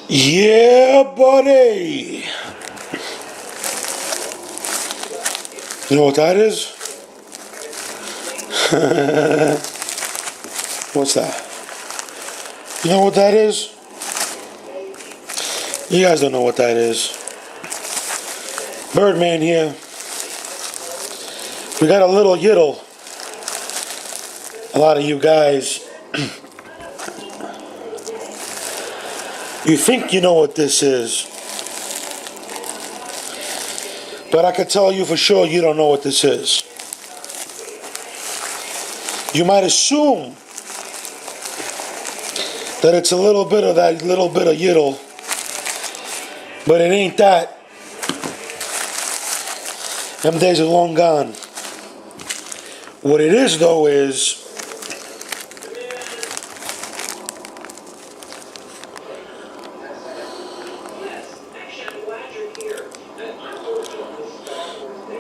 Yeah, buddy. You know what that is? What's that? You know what that is? You guys don't know what that is. Birdman here. We got a little yiddle. A lot of you guys, you think you know what this is, but I can tell you for sure you don't know what this is. You might assume that it's a little bit of that little bit of yiddle, but it ain't that. Them days are long gone. What it is though is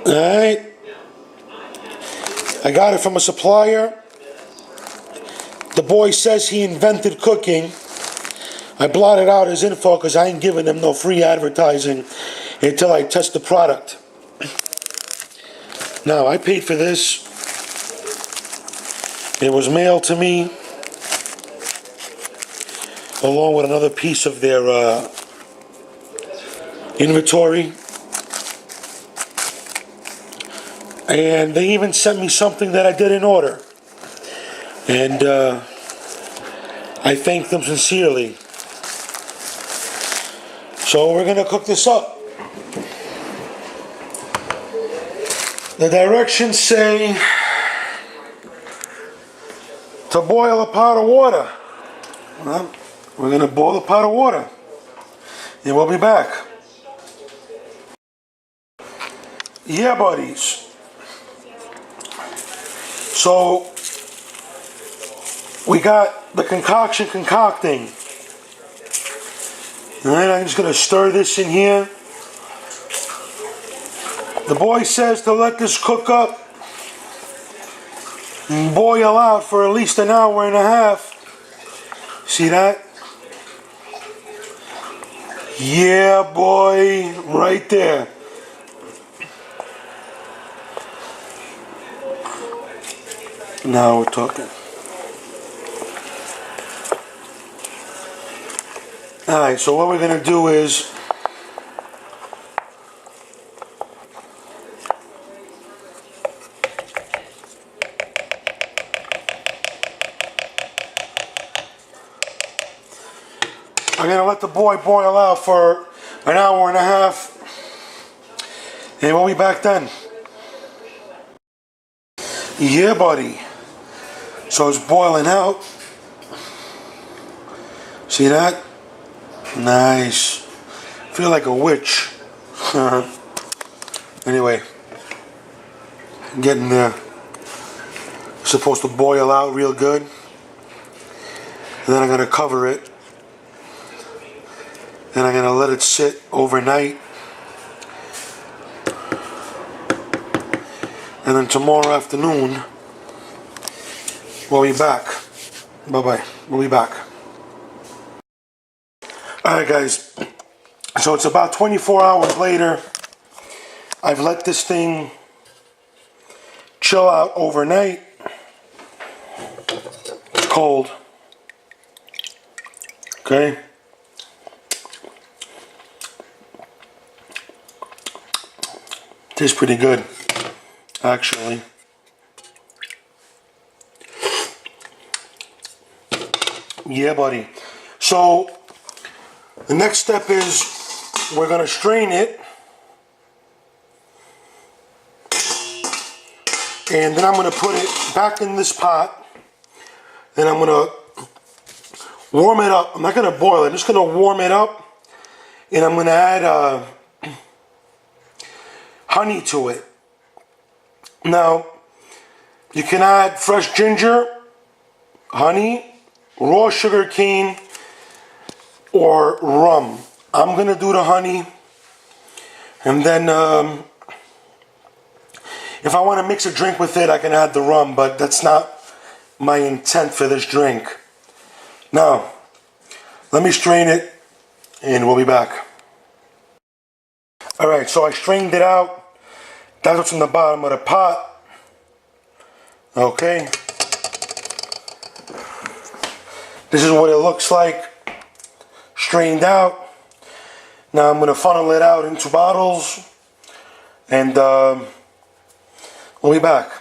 alright, I got it from a supplier. The boy says he invented cooking. I blotted out his info because I ain't giving him no free advertising until I test the product. Now, I paid for this. It was mailed to me along with another piece of their inventory. And they even sent me something that I didn't order. And I thank them sincerely. So we're going to cook this up. The directions say to boil a pot of water. Well, we're going to boil a pot of water. And we'll be back. Yeah, buddies. So, we got the concoction concocting. Alright, I'm just going to stir this in here. The boy says to let this cook up and boil out for at least an hour and a half. See that? Yeah, boy, right there. Now we're talking. Alright, so what we're going to do is I'm going to let the boy boil out for an hour and a half, and we'll be back then. Yeah, buddy. So it's boiling out. See that? Nice. Feel like a witch. Anyway, getting there. It's supposed to boil out real good. And then I'm going to cover it. And I'm going to let it sit overnight. And then tomorrow afternoon, we'll be back. Bye-bye. We'll be back. Alright, guys. So it's about 24 hours later. I've let this thing chill out overnight. It's cold. Okay. Tastes pretty good, actually. Yeah, buddy. So the next step is we're going to strain it. And then I'm going to put it back in this pot. And I'm going to warm it up. I'm not going to boil it. I'm just going to warm it up. And I'm going to add honey to it. Now, you can add fresh ginger, honey, raw sugar cane, or rum. I'm going to do the honey. And then if I want to mix a drink with it, I can add the rum, but that's not my intent for this drink. Now, let me strain it and we'll be back. Alright, so I strained it out. That's what's in the bottom of the pot. Okay. This is what it looks like, strained out. Now I'm going to funnel it out into bottles, and we'll be back.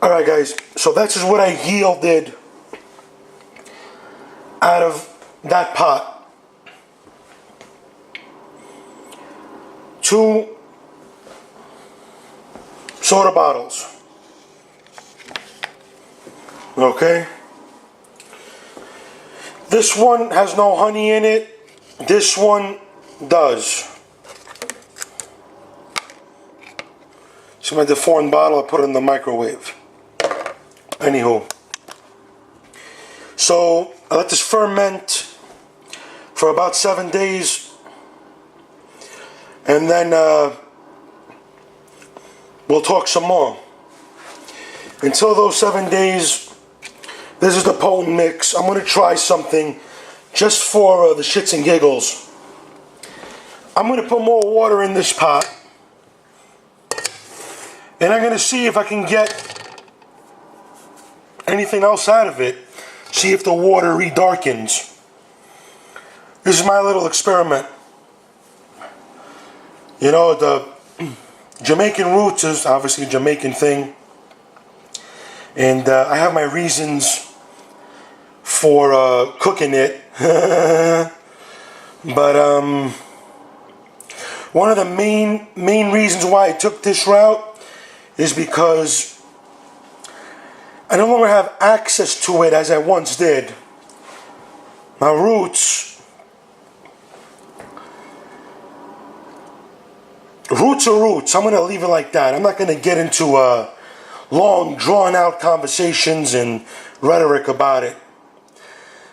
Alright guys, so that's just what I yielded out of that pot. 2 soda bottles. Okay. This one has no honey in it. This one does. See my deformed bottle, I put it in the microwave. Anywho. So I let this ferment for about 7 days. And then we'll talk some more. Until those 7 days, this is the potent mix. I'm going to try something just for the shits and giggles. I'm going to put more water in this pot. And I'm going to see if I can get anything else out of it. See if the water redarkens. This is my little experiment. You know, the Jamaican Roots is obviously a Jamaican thing. And I have my reasons for cooking it. But one of the main reasons why I took this route is because I no longer have access to it as I once did. My roots are roots. I'm going to leave it like that. I'm not going to get into long, drawn-out conversations and rhetoric about it.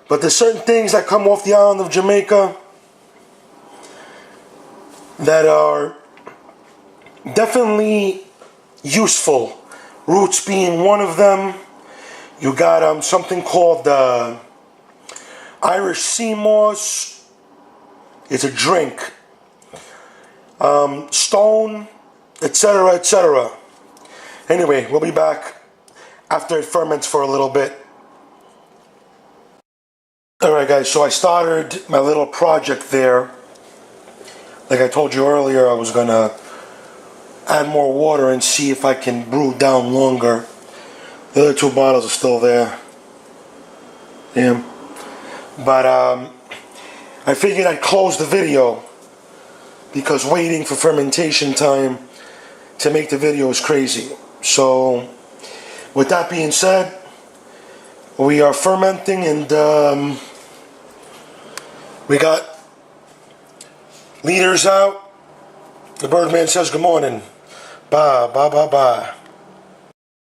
But there's certain things that come off the island of Jamaica that are definitely useful. Roots being one of them. You got something called Irish sea moss. It's a drink. Stone, etc., etc. Anyway, we'll be back after it ferments for a little bit. Alright guys, so I started my little project there. Like I told you earlier, I was going to add more water and see if I can brew down longer. The other 2 bottles are still there. Damn. But I figured I'd close the video because waiting for fermentation time to make the video is crazy. So, with that being said, we are fermenting, and we got leaders out. The Birdman says good morning. Bye, bye, bye, bye.